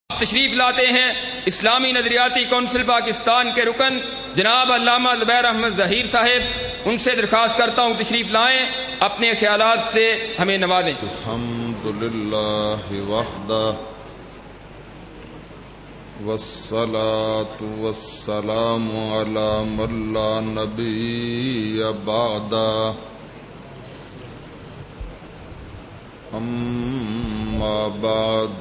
تشریف لاتے ہیں اسلامی نظریاتی کونسل پاکستان کے رکن جناب علامہ زبیر احمد ظہیر صاحب، ان سے درخواست کرتا ہوں تشریف لائیں، اپنے خیالات سے ہمیں نوازیں۔ الحمدللہ وحدہ والصلاة والسلام علی من لا نبی بعدہ، اما بعد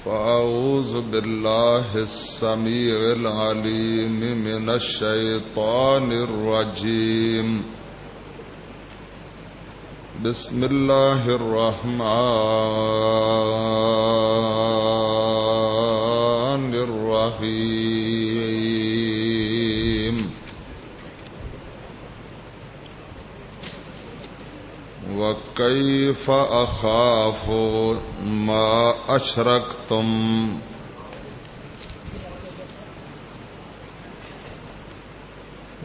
فاعوذ باللہ السمیع العلیم من الشیطان الرجیم، بسم اللہ الرحمن الرحیم، وَكَيْفَ أَخَافُ مَا أَشْرَكْتُمْ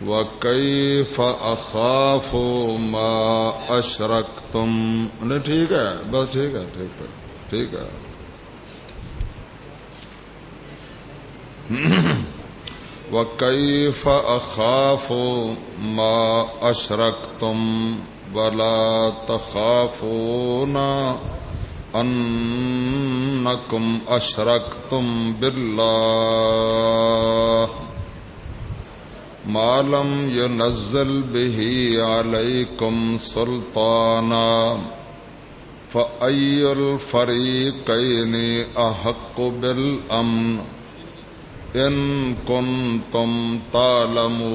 وَكَيْفَ أَخَافُ مَا أَشْرَكْتُمْ۔ نہیں ٹھیک ہے، بس ٹھیک ہے ٹھیک ہے۔ وَكَيْفَ أَخَافُ مَا أَشْرَكْتُمْ وَلَا تَخَافُونَ أَنَّكُمْ أَشْرَكْتُمْ بِاللَّهِ مَا لَمْ يُنَزِّلْ بِهِ عَلَيْكُمْ سُلْطَانًا فَأَيُّ الْفَرِيقَيْنِ أَحَقُّ بِالْأَمْنِ إِن كُنتُمْ تَعْلَمُونَ۔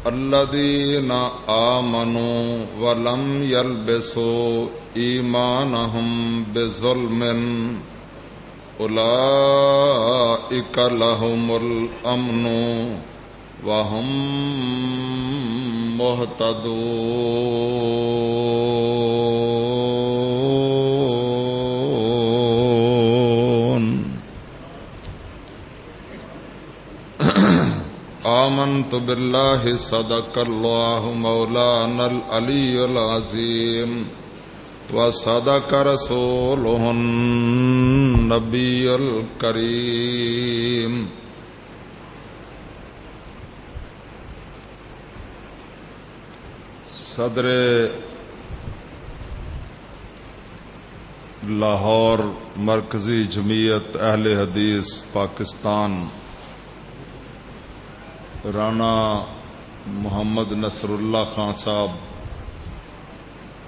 الذين آمنوا ولم يلبسوا إيمانهم بظلم أولئك لهم الأمن وهم مهتدون۔ آمنت باللہ صدق اللہ مولانا العلی العظیم وصدق رسولہ النبی الکریم۔ صدر لاہور مرکزی جمعیت اہل حدیث پاکستان رانا محمد نصر اللہ خان صاحب،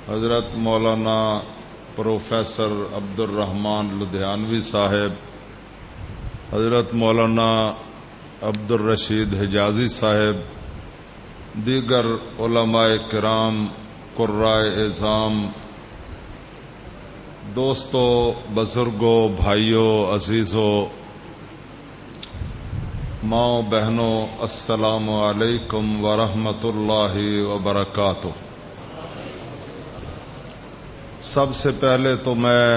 حضرت مولانا پروفیسر عبد الرحمان لدھیانوی صاحب، حضرت مولانا عبد الرشید حجازی صاحب، دیگر علماء کرام، قرائے اعظام، دوستوں، بزرگوں، بھائیوں، عزیزوں، ماؤں، بہنوں، السلام علیکم ورحمۃ اللہ وبرکاتہ۔ سب سے پہلے تو میں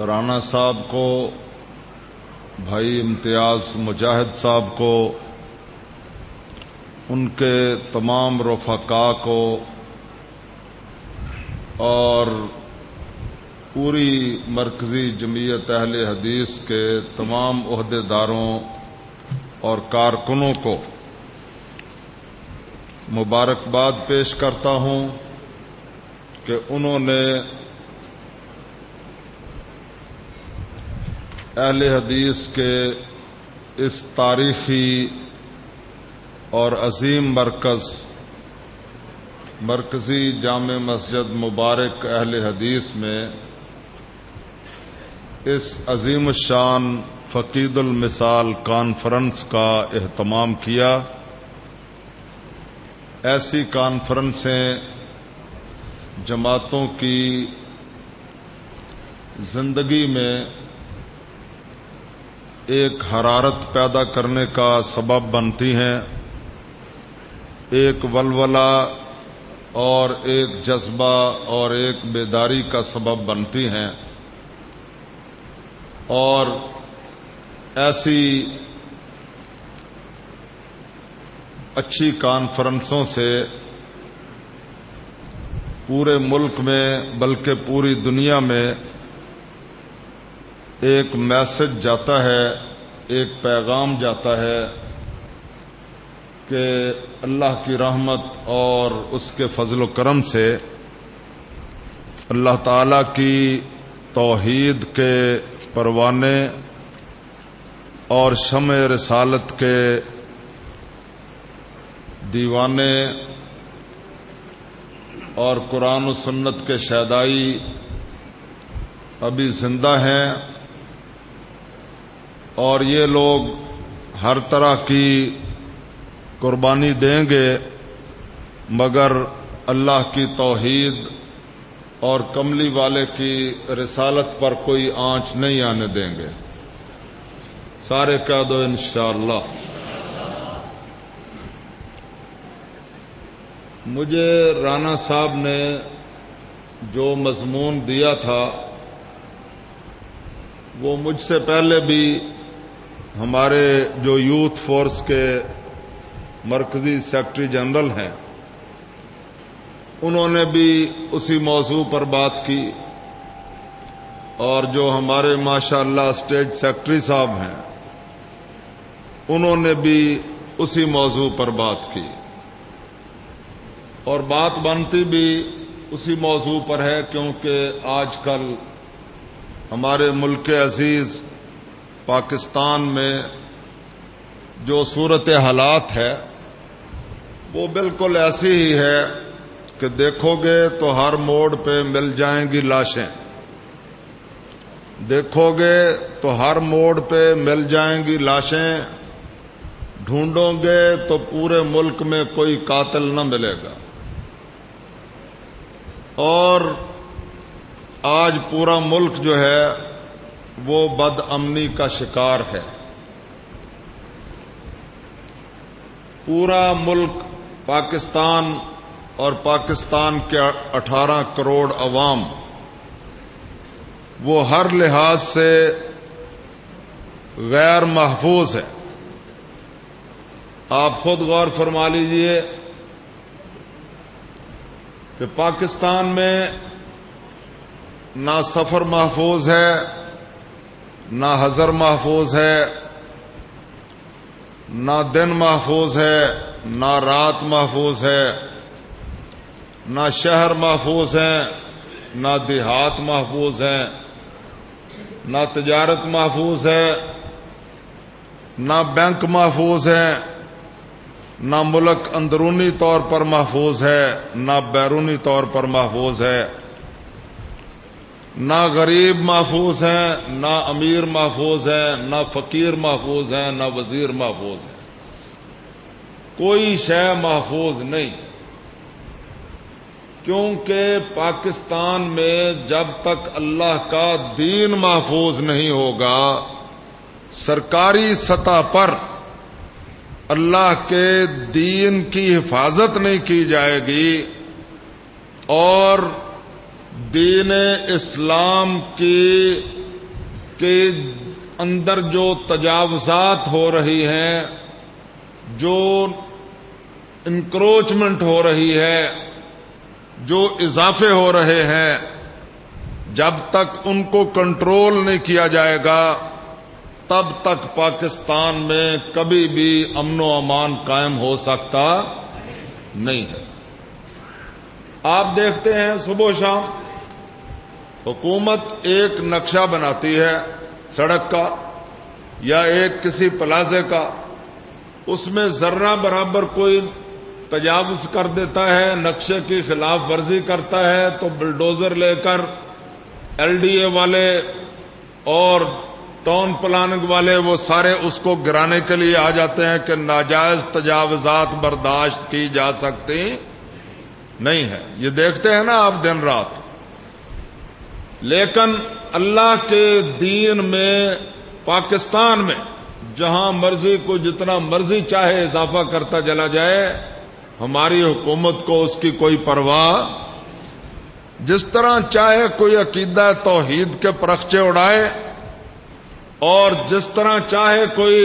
رانا صاحب کو، بھائی امتیاز مجاہد صاحب کو، ان کے تمام رفقاء کو اور پوری مرکزی جمعیت اہل حدیث کے تمام عہدیداروں اور کارکنوں کو مبارکباد پیش کرتا ہوں کہ انہوں نے اہل حدیث کے اس تاریخی اور عظیم مرکزی جامع مسجد مبارک اہل حدیث میں اس عظیم الشان فقید المثال کانفرنس کا اہتمام کیا۔ ایسی کانفرنسیں جماعتوں کی زندگی میں ایک حرارت پیدا کرنے کا سبب بنتی ہیں، ایک ولولہ اور ایک جذبہ اور ایک بیداری کا سبب بنتی ہیں، اور ایسی اچھی کانفرنسوں سے پورے ملک میں بلکہ پوری دنیا میں ایک میسج جاتا ہے، ایک پیغام جاتا ہے کہ اللہ کی رحمت اور اس کے فضل و کرم سے اللہ تعالی کی توحید کے پروانے اور شمع رسالت کے دیوانے اور قرآن و سنت کے شہدائی ابھی زندہ ہیں، اور یہ لوگ ہر طرح کی قربانی دیں گے مگر اللہ کی توحید اور کملی والے کی رسالت پر کوئی آنچ نہیں آنے دیں گے۔ سارے کہہ دو انشاءاللہ۔ مجھے رانا صاحب نے جو مضمون دیا تھا وہ مجھ سے پہلے بھی ہمارے جو یوتھ فورس کے مرکزی سیکرٹری جنرل ہیں انہوں نے بھی اسی موضوع پر بات کی، اور جو ہمارے ماشاءاللہ اسٹیٹ سیکرٹری صاحب ہیں انہوں نے بھی اسی موضوع پر بات کی، اور بات بنتی بھی اسی موضوع پر ہے، کیونکہ آج کل ہمارے ملک عزیز پاکستان میں جو صورت حالات ہے وہ بالکل ایسی ہی ہے کہ دیکھو گے تو ہر موڑ پہ مل جائیں گی لاشیں، دیکھو گے تو ہر موڑ پہ مل جائیں گی لاشیں، ڈھونڈو گے تو پورے ملک میں کوئی قاتل نہ ملے گا۔ اور آج پورا ملک جو ہے وہ بد امنی کا شکار ہے۔ پورا ملک پاکستان اور پاکستان کے 18 کروڑ عوام وہ ہر لحاظ سے غیر محفوظ ہے۔ آپ خود غور فرما لیجئے کہ پاکستان میں نہ سفر محفوظ ہے، نہ حضر محفوظ ہے، نہ دن محفوظ ہے، نہ رات محفوظ ہے، نہ شہر محفوظ ہے، نہ دیہات محفوظ ہے، نہ تجارت محفوظ ہے، نہ بینک محفوظ ہے، نہ ملک اندرونی طور پر محفوظ ہے، نہ بیرونی طور پر محفوظ ہے، نہ غریب محفوظ ہے، نہ امیر محفوظ ہے، نہ فقیر محفوظ ہے، نہ وزیر محفوظ ہے، کوئی شے محفوظ نہیں، کیونکہ پاکستان میں جب تک اللہ کا دین محفوظ نہیں ہوگا، سرکاری سطح پر اللہ کے دین کی حفاظت نہیں کی جائے گی، اور دین اسلام کے اندر جو تجاوزات ہو رہی ہیں، جو انکروچمنٹ ہو رہی ہے، جو اضافے ہو رہے ہیں، جب تک ان کو کنٹرول نہیں کیا جائے گا تب تک پاکستان میں کبھی بھی امن و امان قائم ہو سکتا نہیں ہے۔ آپ دیکھتے ہیں صبح و شام حکومت ایک نقشہ بناتی ہے سڑک کا یا ایک کسی پلازے کا، اس میں ذرہ برابر کوئی تجاوز کر دیتا ہے، نقشے کی خلاف ورزی کرتا ہے تو بلڈوزر لے کر LDA والے اور ٹاؤن پلاننگ والے وہ سارے اس کو گرانے کے لیے آ جاتے ہیں کہ ناجائز تجاوزات برداشت کی جا سکتی نہیں ہے۔ یہ دیکھتے ہیں نا آپ دن رات۔ لیکن اللہ کے دین میں پاکستان میں جہاں مرضی کو جتنا مرضی چاہے اضافہ کرتا چلا جائے، ہماری حکومت کو اس کی کوئی پرواہ، جس طرح چاہے کوئی عقیدہ توحید کے پرخچے اڑائے، اور جس طرح چاہے کوئی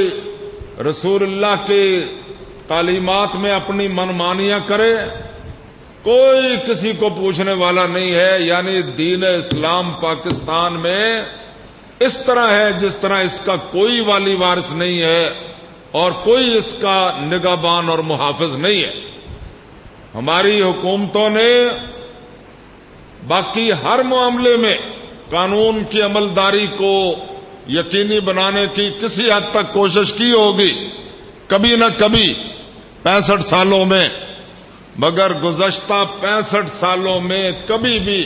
رسول اللہ کی تعلیمات میں اپنی منمانیاں کرے، کوئی کسی کو پوچھنے والا نہیں ہے. یعنی دین اسلام پاکستان میں اس طرح ہے جس طرح اس کا کوئی والی وارث نہیں ہے اور کوئی اس کا نگہبان اور محافظ نہیں ہے. ہماری حکومتوں نے باقی ہر معاملے میں قانون کی عملداری کو یقینی بنانے کی کسی حد تک کوشش کی ہوگی، کبھی نہ کبھی 65 سالوں میں، مگر گزشتہ 65 سالوں میں کبھی بھی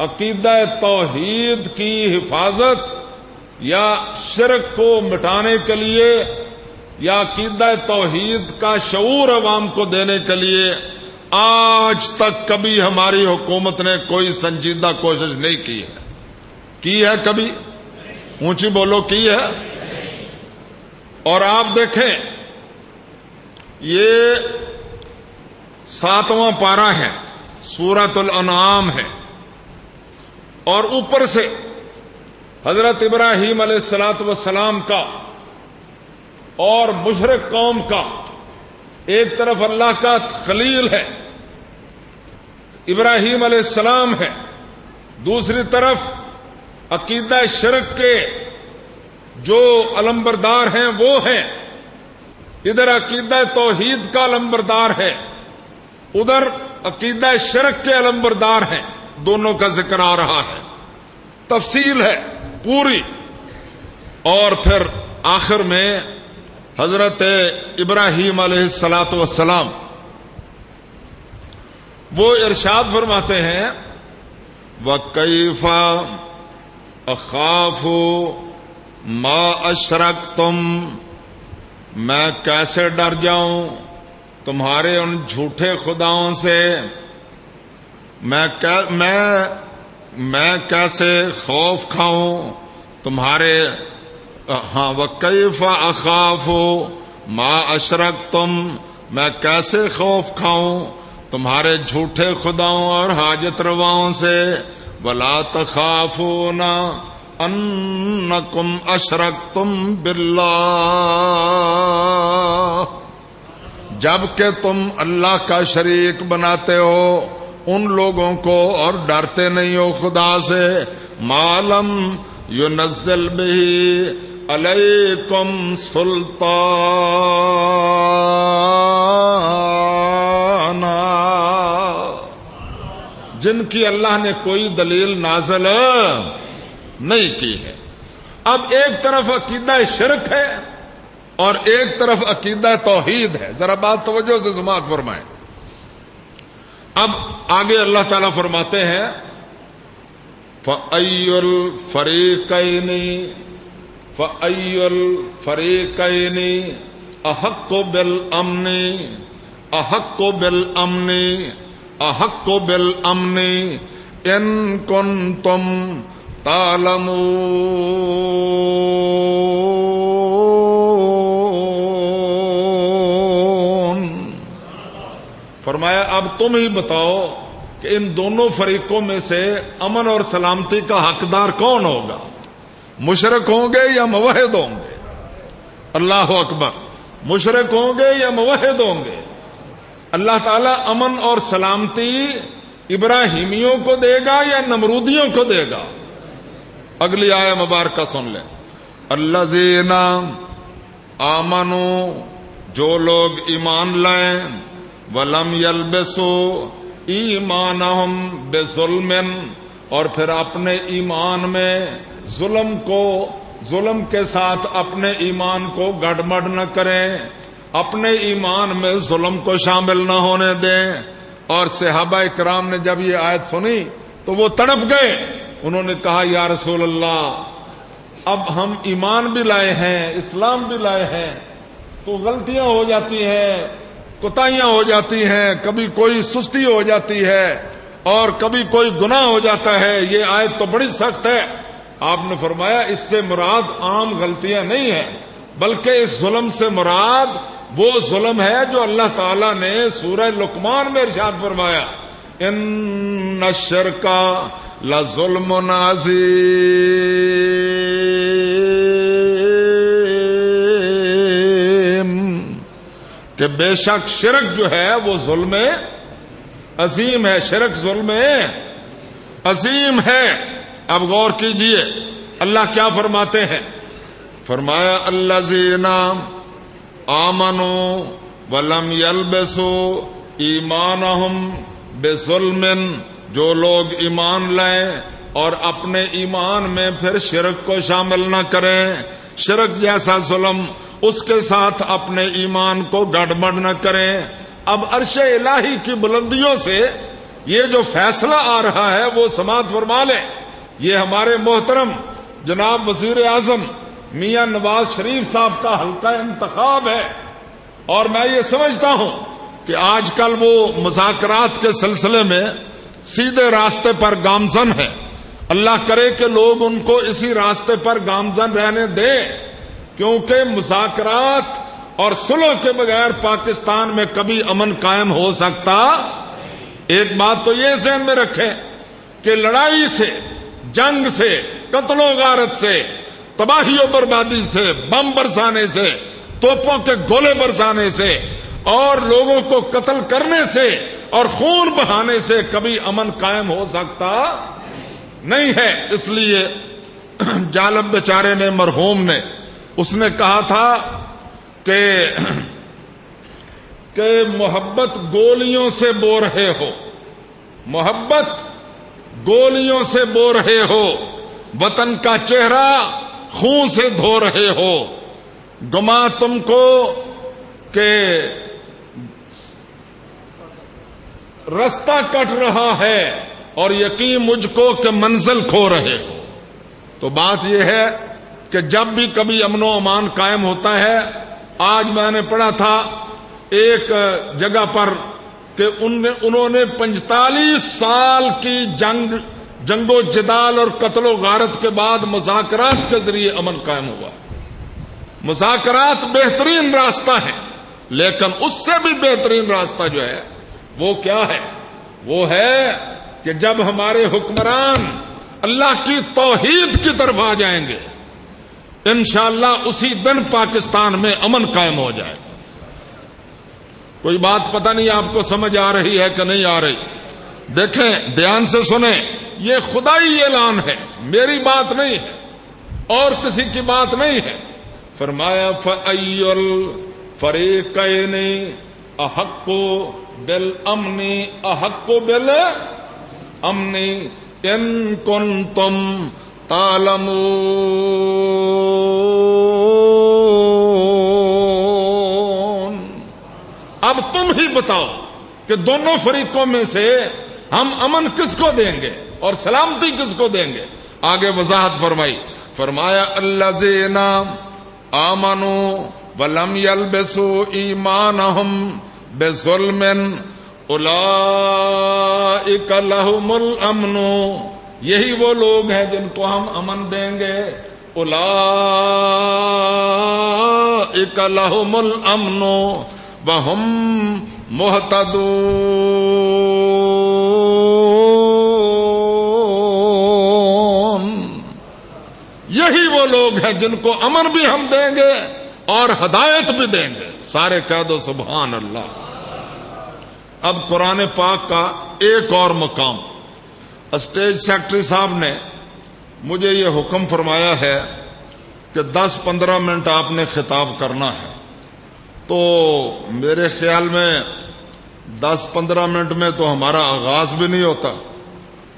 عقیدہ توحید کی حفاظت یا شرک کو مٹانے کے لیے یا عقیدہ توحید کا شعور عوام کو دینے کے لیے آج تک کبھی ہماری حکومت نے کوئی سنجیدہ کوشش نہیں کی ہے. کی ہے کبھی؟ اونچی بولو، کی ہے؟ اور آپ دیکھیں یہ 7واں پارہ ہے، سورۃ الانعام ہے، اور اوپر سے حضرت ابراہیم علیہ الصلوۃ والسلام کا اور مشرک قوم کا، ایک طرف اللہ کا خلیل ہے ابراہیم علیہ السلام ہے، دوسری طرف عقیدہ شرک کے جو علمبردار ہیں وہ ہیں، ادھر عقیدہ توحید کا علمبردار ہے، ادھر عقیدہ شرک کے علمبردار ہیں. دونوں کا ذکر آ رہا ہے، تفصیل ہے پوری. اور پھر آخر میں حضرت ابراہیم علیہ الصلوۃ والسلام وہ ارشاد فرماتے ہیں وَكَيْفَ أَخَافُ مَا أَشْرَكْتُمْ، میں کیسے ڈر جاؤں تمہارے ان جھوٹے خداؤں سے، میں کیسے خوف کھاؤں تمہارے. ہاں، وَكَيْفَ أَخَافُ مَا أَشْرَكْتُمْ، میں کیسے خوف کھاؤں تمہارے جھوٹے خداؤں اور حاجت رواؤں سے. وَلَا تَخَافُونَ أَنَّكُمْ أَشْرَكْتُمْ بِاللَّهِ، جبکہ تم اللہ کا شریک بناتے ہو ان لوگوں کو اور ڈرتے نہیں ہو خدا سے. مَا لَمْ يُنَزِّلْ بِهِ عَلَيْكُمْ سُلْطَانًا، جن کی اللہ نے کوئی دلیل نازل نہیں کی ہے. اب ایک طرف عقیدہ شرک ہے اور ایک طرف عقیدہ توحید ہے. ذرا بات توجہ سے سماعت فرمائیں. اب آگے اللہ تعالیٰ فرماتے ہیں فَأَيُّ الْفَرِيقَيْنِ أَحَقُّ بِالْأَمْنِ إِن كُنتُمْ تعلمون. فرمایا اب تم ہی بتاؤ کہ ان دونوں فریقوں میں سے امن اور سلامتی کا حقدار کون ہوگا، مشرک ہوں گے یا موحد ہوں گے؟ اللہ اکبر. مشرک ہوں گے یا موحد ہوں گے؟ اللہ تعالیٰ امن اور سلامتی ابراہیمیوں کو دے گا یا نمرودیوں کو دے گا؟ اگلی آیہ مبارکہ سن لیں. الذین آمنوا، جو لوگ ایمان لائیں، ولم یلبسوا ایمانہم بظلم، اور پھر اپنے ایمان میں ظلم کے ساتھ اپنے ایمان کو گڑبڑ نہ کریں، اپنے ایمان میں ظلم کو شامل نہ ہونے دیں. اور صحابہ کرام نے جب یہ آیت سنی تو وہ تڑپ گئے. انہوں نے کہا یا رسول اللہ، اب ہم ایمان بھی لائے ہیں، اسلام بھی لائے ہیں، تو غلطیاں ہو جاتی ہیں، کوتاہیاں ہو جاتی ہیں، کبھی کوئی سستی ہو جاتی ہے اور کبھی کوئی گناہ ہو جاتا ہے. یہ آیت تو بڑی سخت ہے. آپ نے فرمایا اس سے مراد عام غلطیاں نہیں ہیں، بلکہ اس ظلم سے مراد وہ ظلم ہے جو اللہ تعالیٰ نے سورہ لقمان میں ارشاد فرمایا ان الشرک لظلم عظیم. کہ بے شک شرک جو ہے وہ ظلم عظیم ہے، شرک ظلم عظیم ہے۔ اب غور کیجئے اللہ کیا فرماتے ہیں، فرمایا الذین آمنوا ولم یلبسوا ایمانہم بظلم، جو لوگ ایمان لائیں اور اپنے ایمان میں پھر شرک کو شامل نہ کریں، شرک جیسا ظلم اس کے ساتھ اپنے ایمان کو گڑبڑ نہ کریں۔ اب عرش الہی کی بلندیوں سے یہ جو فیصلہ آ رہا ہے وہ سماعت فرما لیں۔ یہ ہمارے محترم جناب وزیر اعظم میاں نواز شریف صاحب کا حلقہ انتخاب ہے، اور میں یہ سمجھتا ہوں کہ آج کل وہ مذاکرات کے سلسلے میں سیدھے راستے پر گامزن ہے۔ اللہ کرے کہ لوگ ان کو اسی راستے پر گامزن رہنے دیں، کیونکہ مذاکرات اور صلح کے بغیر پاکستان میں کبھی امن قائم ہو سکتا۔ ایک بات تو یہ ذہن میں رکھیں کہ لڑائی سے، جنگ سے، قتل و غارت سے، تباہی و بربادی سے، بم برسانے سے، توپوں کے گولے برسانے سے اور لوگوں کو قتل کرنے سے اور خون بہانے سے کبھی امن قائم ہو سکتا نہیں ہے۔ اس لیے جالب بیچارے نے، مرحوم نے، اس نے کہا تھا کہ محبت گولیوں سے بو رہے ہو، محبت گولیوں سے بو رہے ہو، وطن کا چہرہ خون سے دھو رہے ہو، گما تم کو کہ رستہ کٹ رہا ہے اور یقین مجھ کو کہ منزل کھو رہے ہو۔ تو بات یہ ہے کہ جب بھی کبھی امن و امان قائم ہوتا ہے، آج میں نے پڑھا تھا ایک جگہ پر کہ انہوں نے 45 سال کی جنگ و جدال اور قتل و غارت کے بعد مذاکرات کے ذریعے امن قائم ہوا۔ مذاکرات بہترین راستہ ہے، لیکن اس سے بھی بہترین راستہ جو ہے وہ کیا ہے؟ وہ ہے کہ جب ہمارے حکمران اللہ کی توحید کی طرف آ جائیں گے، انشاءاللہ اسی دن پاکستان میں امن قائم ہو جائے۔ کوئی بات پتہ نہیں آپ کو سمجھ آ رہی ہے کہ نہیں آ رہی؟ دیکھیں، دھیان سے سنیں، یہ خدائی اعلان ہے، میری بات نہیں ہے اور کسی کی بات نہیں ہے۔ فرمایا فَأَيُّ الْفَرِيقَيْنِ أَحَقُّ بِالْأَمْنِ أَحَقُّ بِالْأَمْنِ إِن كُنتُمْ تعلمون۔ اب تم ہی بتاؤ کہ دونوں فریقوں میں سے ہم امن کس کو دیں گے اور سلامتی کس کو دیں گے؟ آگے وضاحت فرمائی، فرمایا الذین آمنوا ولم یلبسوا ایمانہم بظلم اولئک لہم الامن، یہی وہ لوگ ہیں جن کو ہم امن دیں گے۔ اولئک لہم الامن وہم مہتدون، یہی وہ لوگ ہیں جن کو امن بھی ہم دیں گے اور ہدایت بھی دیں گے۔ سارے کہہ دو سبحان اللہ۔ اب قرآن پاک کا ایک اور مقام، اسٹیج سیکرٹری صاحب نے مجھے یہ حکم فرمایا ہے کہ 10-15 منٹ آپ نے خطاب کرنا ہے، تو میرے خیال میں 10-15 منٹ میں تو ہمارا آغاز بھی نہیں ہوتا،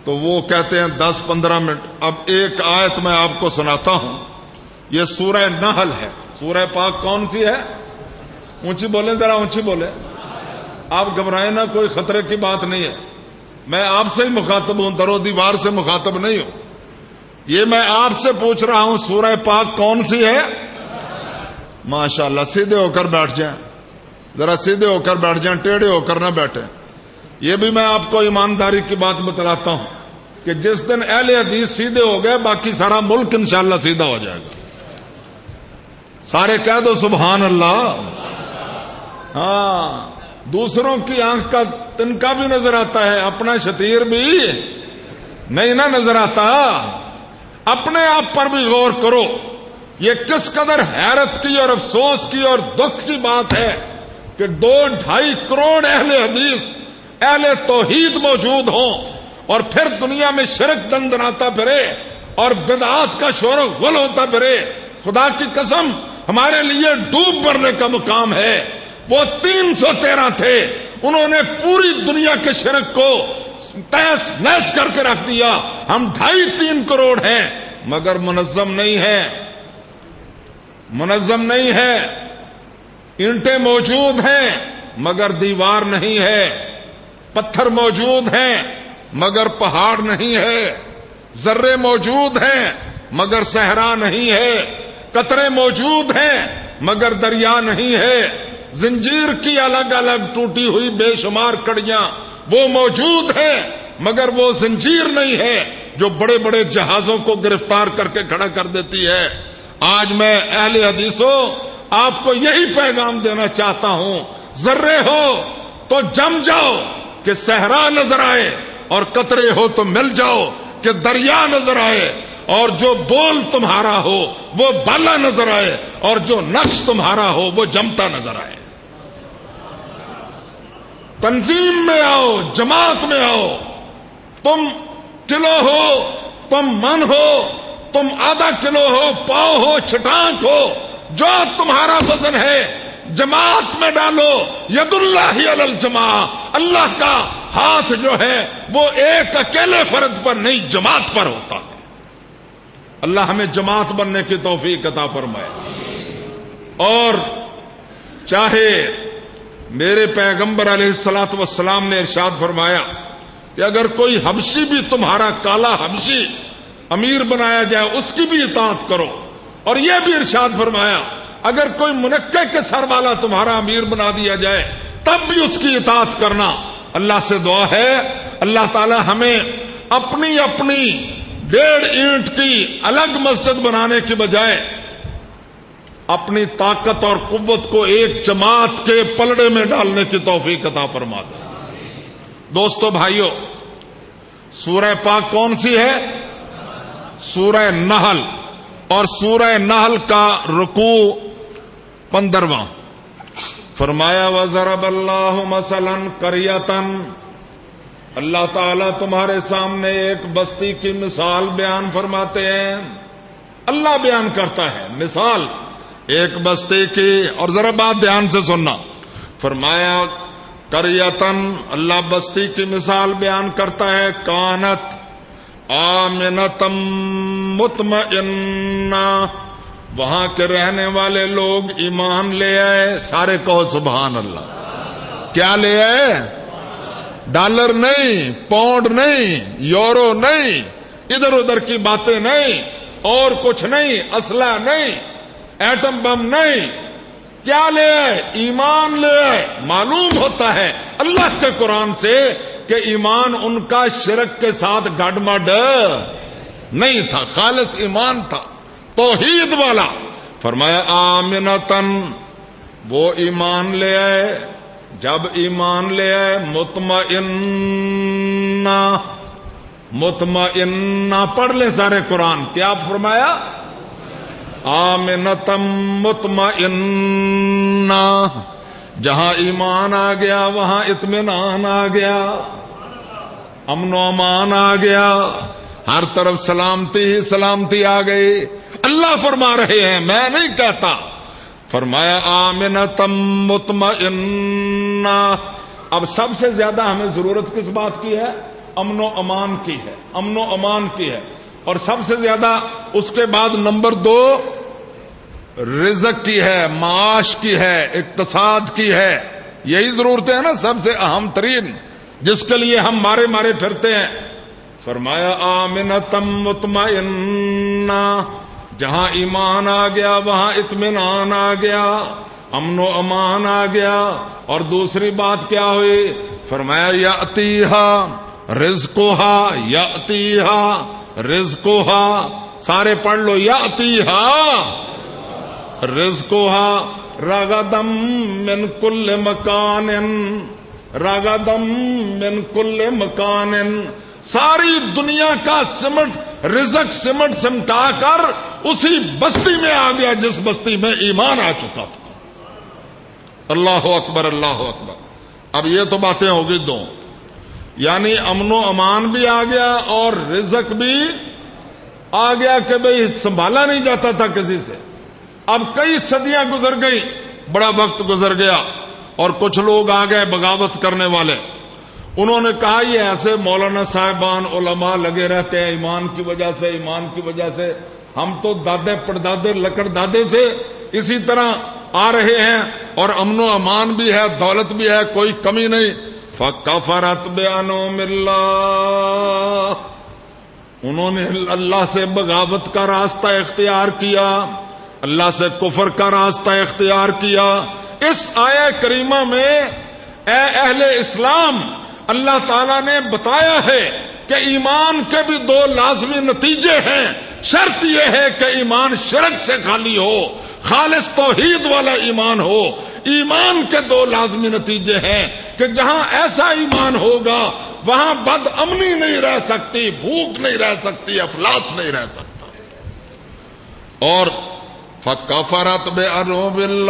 تو وہ کہتے ہیں 10-15 منٹ۔ اب ایک آیت میں آپ کو سناتا ہوں، یہ سورہ نحل ہے۔ سورہ پاک کون سی ہے؟ اونچی بولیں، ذرا اونچی بولیں، آپ گھبرائیں نہ، کوئی خطرے کی بات نہیں ہے۔ میں آپ سے ہی مخاطب ہوں، در و دیوار سے مخاطب نہیں ہوں۔ یہ میں آپ سے پوچھ رہا ہوں سورہ پاک کون سی ہے؟ ماشاءاللہ، سیدھے ہو کر بیٹھ جائیں، ذرا سیدھے ہو کر بیٹھ جائیں، ٹیڑھے ہو کر نہ بیٹھیں۔ یہ بھی میں آپ کو ایمانداری کی بات بتلاتا ہوں کہ جس دن اہل حدیث سیدھے ہو گئے، باقی سارا ملک انشاءاللہ سیدھا ہو جائے گا۔ سارے کہہ دو سبحان اللہ۔ ہاں، دوسروں کی آنکھ کا تنکا بھی نظر آتا ہے، اپنا شتیر بھی نہیں نہ نظر آتا۔ اپنے آپ پر بھی غور کرو، یہ کس قدر حیرت کی اور افسوس کی اور دکھ کی بات ہے کہ 2-2.5 کروڑ اہل حدیث اہل توحید موجود ہوں اور پھر دنیا میں شرک دندناتا پھرے اور بدعات کا شور و غل ہوتا پھرے، خدا کی قسم ہمارے لیے ڈوب مرنے کا مقام ہے۔ وہ 313 تھے، انہوں نے پوری دنیا کے شرک کو تیس نیس کر کے رکھ دیا۔ ہم 2.5-3 کروڑ ہیں مگر منظم نہیں ہے، منظم نہیں ہے۔ اینٹیں موجود ہیں مگر دیوار نہیں ہے، پتھر موجود ہیں مگر پہاڑ نہیں ہے، ذرے موجود ہیں مگر صحرا نہیں ہے، قطرے موجود ہیں مگر دریا نہیں ہے، زنجیر کی الگ الگ ٹوٹی ہوئی بے شمار کڑیاں وہ موجود ہیں مگر وہ زنجیر نہیں ہے جو بڑے بڑے جہازوں کو گرفتار کر کے کھڑا کر دیتی ہے۔ آج میں اہل حدیثوں آپ کو یہی پیغام دینا چاہتا ہوں، ذرے ہو تو جم جاؤ کہ صحرا نظر آئے، اور قطرے ہو تو مل جاؤ کہ دریا نظر آئے، اور جو بول تمہارا ہو وہ بالا نظر آئے، اور جو نقش تمہارا ہو وہ جمتا نظر آئے۔ تنظیم میں آؤ، جماعت میں آؤ، تم کلو ہو، تم من ہو، تم آدھا کلو ہو، پاؤ ہو، چھٹانک ہو، جو تمہارا وزن ہے جماعت میں ڈالو۔ ید اللہ علی الجماع، اللہ کا ہاتھ جو ہے وہ ایک اکیلے فرد پر نہیں جماعت پر ہوتا ہے۔ اللہ ہمیں جماعت بننے کی توفیق عطا فرمائے۔ اور چاہے میرے پیغمبر علیہ الصلوۃ والسلام نے ارشاد فرمایا کہ اگر کوئی حبشی بھی تمہارا کالا حبشی امیر بنایا جائے اس کی بھی اطاعت کرو، اور یہ بھی ارشاد فرمایا اگر کوئی منقع کے سر والا تمہارا امیر بنا دیا جائے تب بھی اس کی اطاعت کرنا۔ اللہ سے دعا ہے اللہ تعالی ہمیں اپنی 1.5 اینٹ کی الگ مسجد بنانے کی بجائے اپنی طاقت اور قوت کو ایک جماعت کے پلڑے میں ڈالنے کی توفیق عطا فرما دے۔ دوستو بھائیو، سورہ پاک کون سی ہے؟ سورہ نحل، اور سورہ نحل کا رکوع 15واں۔ فرمایا وَضَرَبَ اللَّهُ مَثَلًا قَرْيَةً، اللہ تعالیٰ تمہارے سامنے ایک بستی کی مثال بیان فرماتے ہیں۔ اللہ بیان کرتا ہے مثال ایک بستی کی، اور ذرا بات دھیان سے سننا۔ فرمایا قریتن، اللہ بستی کی مثال بیان کرتا ہے، کانت آمنتم مطمئنہ، وہاں کے رہنے والے لوگ ایمان لے آئے۔ سارے کہو سبحان اللہ۔ کیا لے آئے؟ ڈالر نہیں، پاؤنڈ نہیں، یورو نہیں، ادھر ادھر کی باتیں نہیں، اور کچھ نہیں، اسلحہ نہیں، ایٹم بم نہیں، کیا لے آئے؟ ایمان لے آئے۔ معلوم ہوتا ہے اللہ کے قرآن سے کہ ایمان ان کا شرک کے ساتھ گڈمڈ نہیں تھا، خالص ایمان تھا، توحید والا۔ فرمایا آمنتن، وہ ایمان لے آئے، جب ایمان لے آئے مطمئنہ پڑھ لیں سارے قرآن، کیا فرمایا؟ آمنتم مطمئنہ، جہاں ایمان آ گیا وہاں اطمینان آ گیا، امن و امان آ گیا، ہر طرف سلامتی ہی سلامتی آ گئی۔ اللہ فرما رہے ہیں، میں نہیں کہتا۔ فرمایا آمنتم مطمئنہ۔ اب سب سے زیادہ ہمیں ضرورت کس بات کی ہے؟ امن و امان کی ہے، امن و امان کی ہے، اور سب سے زیادہ اس کے بعد نمبر 2 رزق کی ہے، معاش کی ہے، اقتصاد کی ہے۔ یہی ضرورتیں ہیں نا سب سے اہم ترین، جس کے لیے ہم مارے پھرتے ہیں۔ فرمایا آمنتم مطمئنہ، جہاں ایمان آ گیا وہاں اطمینان آ گیا، امن و امان آ گیا۔ اور دوسری بات کیا ہوئی؟ فرمایا یاتیہا رزقہا، یاتیہا رزقہا، سارے پڑھ لو، یاتیہا رزقہا رغدم من کل مکان، رغدم من کل مکان، ساری دنیا کا سمٹ رزق سمٹا کر اسی بستی میں آ گیا جس بستی میں ایمان آ چکا تھا۔ اللہ اکبر اللہ اکبر. اب یہ تو باتیں ہوگی دو، یعنی امن و امان بھی آ گیا اور رزق بھی آ گیا کہ بھئی سنبھالا نہیں جاتا تھا کسی سے. اب کئی صدیاں گزر گئی، بڑا وقت گزر گیا اور کچھ لوگ آ گئے بغاوت کرنے والے. انہوں نے کہا یہ ایسے مولانا صاحبان علماء لگے رہتے ہیں ایمان کی وجہ سے، ایمان کی وجہ سے، ہم تو دادے پردادے لکڑ دادے سے اسی طرح آ رہے ہیں اور امن و امان بھی ہے، دولت بھی ہے، کوئی کمی نہیں. فَكَفَرَتْ بِأَنْعُمِ اللَّهِ، انہوں نے اللہ سے بغاوت کا راستہ اختیار کیا، اللہ سے کفر کا راستہ اختیار کیا. اس آیہ کریمہ میں اے اہل اسلام اللہ تعالیٰ نے بتایا ہے کہ ایمان کے بھی دو لازمی نتیجے ہیں. شرط یہ ہے کہ ایمان شرک سے خالی ہو، خالص توحید والا ایمان ہو. ایمان کے دو لازمی نتیجے ہیں کہ جہاں ایسا ایمان ہوگا وہاں بد امنی نہیں رہ سکتی، بھوک نہیں رہ سکتی، افلاس نہیں رہ سکتا. اور فَكَفَرَتْ بِأَنْعُمِ اللَّهِ،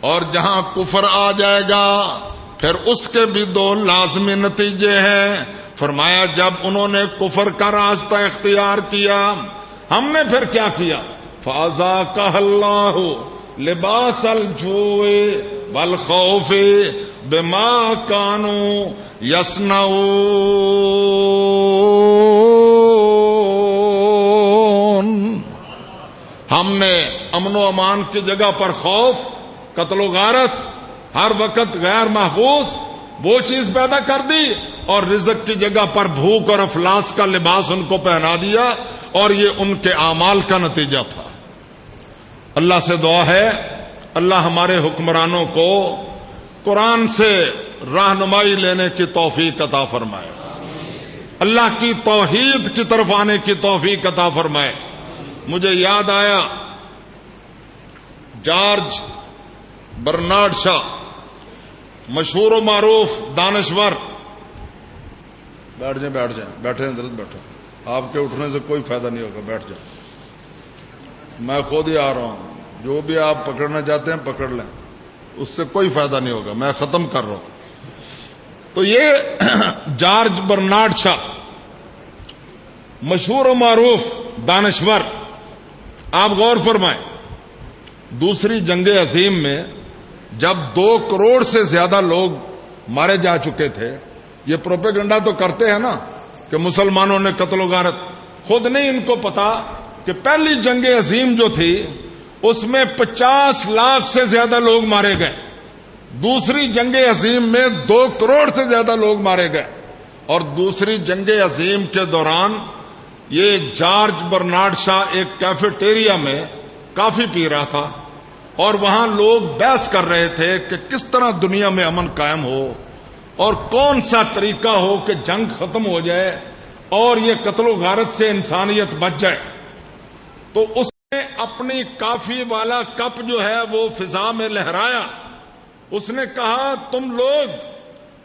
اور جہاں کفر آ جائے گا پھر اس کے بھی دو لازمی نتیجے ہیں. فرمایا جب انہوں نے کفر کا راستہ اختیار کیا ہم نے پھر کیا کیا؟ فَأَذَاقَهَا اللَّهُ لِبَاسَ الْجُوعِ وَالْخَوْفِ بِمَا كَانُوا يَصْنَعُونَ. ہم نے امن و امان کی جگہ پر خوف، قتل و غارت، ہر وقت غیر محفوظ وہ چیز پیدا کر دی، اور رزق کی جگہ پر بھوک اور افلاس کا لباس ان کو پہنا دیا، اور یہ ان کے اعمال کا نتیجہ تھا. اللہ سے دعا ہے اللہ ہمارے حکمرانوں کو قرآن سے رہنمائی لینے کی توفیق عطا فرمائے، اللہ کی توحید کی طرف آنے کی توفیق عطا فرمائے. مجھے یاد آیا جارج برنارڈ شاہ، مشہور و معروف دانشور. بیٹھ جائیں بیٹھے حضرت بیٹھے، آپ کے اٹھنے سے کوئی فائدہ نہیں ہوگا، بیٹھ جائیں. میں خود ہی آ رہا ہوں، جو بھی آپ پکڑنا چاہتے ہیں پکڑ لیں، اس سے کوئی فائدہ نہیں ہوگا، میں ختم کر رہا ہوں. تو یہ جارج برنارڈ شاہ مشہور و معروف دانشور، آپ غور فرمائیں دوسری جنگ عظیم میں جب 2 کروڑ سے زیادہ لوگ مارے جا چکے تھے. یہ پروپیگنڈا تو کرتے ہیں نا کہ مسلمانوں نے قتل و غارت، خود نہیں ان کو پتا کہ پہلی جنگ عظیم جو تھی اس میں 50 لاکھ سے زیادہ لوگ مارے گئے. دوسری جنگ عظیم میں 2 کروڑ سے زیادہ لوگ مارے گئے. اور دوسری جنگ عظیم کے دوران یہ جارج برنارڈ شاہ ایک کیفیٹیریا میں کافی پی رہا تھا اور وہاں لوگ بحث کر رہے تھے کہ کس طرح دنیا میں امن قائم ہو اور کون سا طریقہ ہو کہ جنگ ختم ہو جائے اور یہ قتل و غارت سے انسانیت بچ جائے. تو اس نے اپنی کافی والا کپ جو ہے وہ فضا میں لہرایا. اس نے کہا تم لوگ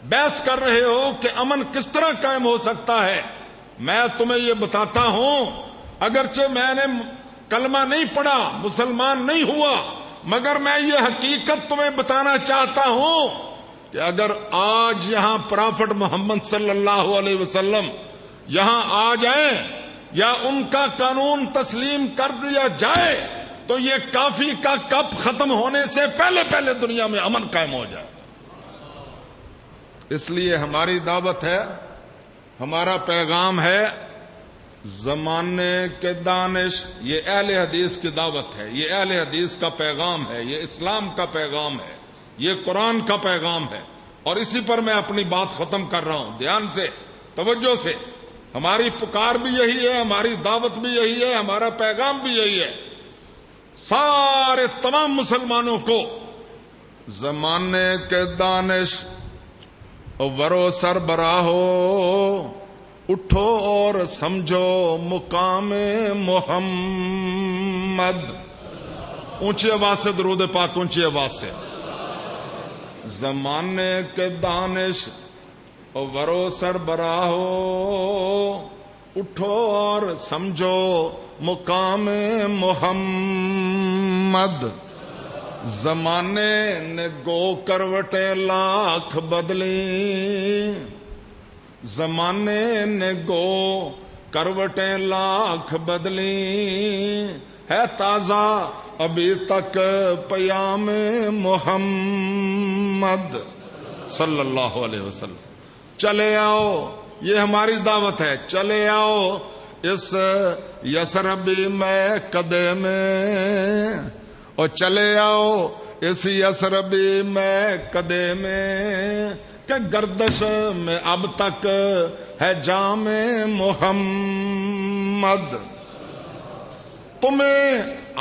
بحث کر رہے ہو کہ امن کس طرح قائم ہو سکتا ہے، میں تمہیں یہ بتاتا ہوں، اگرچہ میں نے کلمہ نہیں پڑھا، مسلمان نہیں ہوا، مگر میں یہ حقیقت تمہیں بتانا چاہتا ہوں کہ اگر آج یہاں پرافٹ محمد صلی اللہ علیہ وسلم یہاں آ جائیں یا ان کا قانون تسلیم کر دیا جائے تو یہ کافی کا کپ ختم ہونے سے پہلے پہلے دنیا میں امن قائم ہو جائے. اس لیے ہماری دعوت ہے، ہمارا پیغام ہے زمانے کے دانش. یہ اہل حدیث کی دعوت ہے، یہ اہل حدیث کا پیغام ہے، یہ اسلام کا پیغام ہے، یہ قرآن کا پیغام ہے. اور اسی پر میں اپنی بات ختم کر رہا ہوں. دھیان سے، توجہ سے، ہماری پکار بھی یہی ہے، ہماری دعوت بھی یہی ہے، ہمارا پیغام بھی یہی ہے. سارے تمام مسلمانوں کو زمانے کے دانش ورو سربراہو اٹھو اور سمجھو مقام محمد. اونچی آواز سے درود پاک، اونچی آواز سے. زمانے کے دانش ورو سربراہو اٹھو اور سمجھو مقام محمد. زمانے نے گو کروٹیں لاکھ بدلی، زمانے نے گو کروٹیں لاکھ بدلی، ہے تازہ ابھی تک پیام محمد صلی اللہ علیہ وسلم۔ چلے آؤ، یہ ہماری دعوت ہے، چلے آؤ اس یسربی میں قدے میں، اور چلے آؤ اس یسربی میں قدے میں، کہ گردش میں اب تک ہے جام محمد۔ تمہیں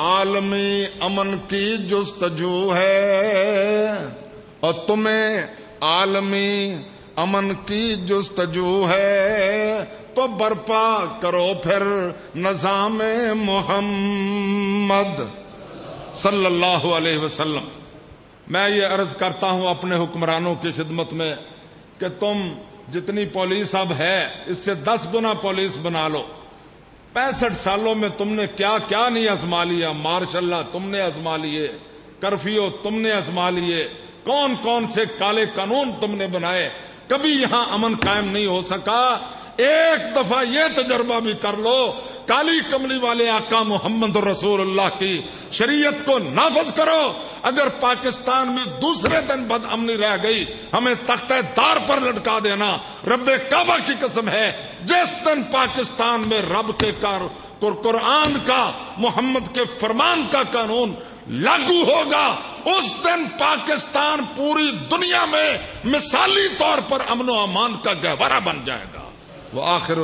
عالمی امن کی جستجو ہے، اور تمہیں عالمی امن کی جستجو ہے، تو برپا کرو پھر نظام محمد صلی اللہ علیہ وسلم۔ میں یہ عرض کرتا ہوں اپنے حکمرانوں کی خدمت میں کہ تم جتنی پولیس اب ہے اس سے 10 گنا پولیس بنا لو۔ 65 سالوں میں تم نے کیا کیا نہیں آزما لیا، ماشاء اللہ تم نے آزما لیے، کرفیو تم نے آزما لیے، کون کون سے کالے قانون تم نے بنائے، کبھی یہاں امن قائم نہیں ہو سکا۔ ایک دفعہ یہ تجربہ بھی کر لو، کالی کملی والے آقا محمد رسول اللہ کی شریعت کو نافذ کرو۔ اگر پاکستان میں دوسرے دن بد امنی رہ گئی، ہمیں تختہ دار پر لٹکا دینا۔ رب کعبہ کی قسم ہے، جس دن پاکستان میں رب کے قرآن کا، محمد کے فرمان کا قانون لاگو ہوگا، اس دن پاکستان پوری دنیا میں مثالی طور پر امن و امان کا گہوارہ بن جائے گا۔ وآخر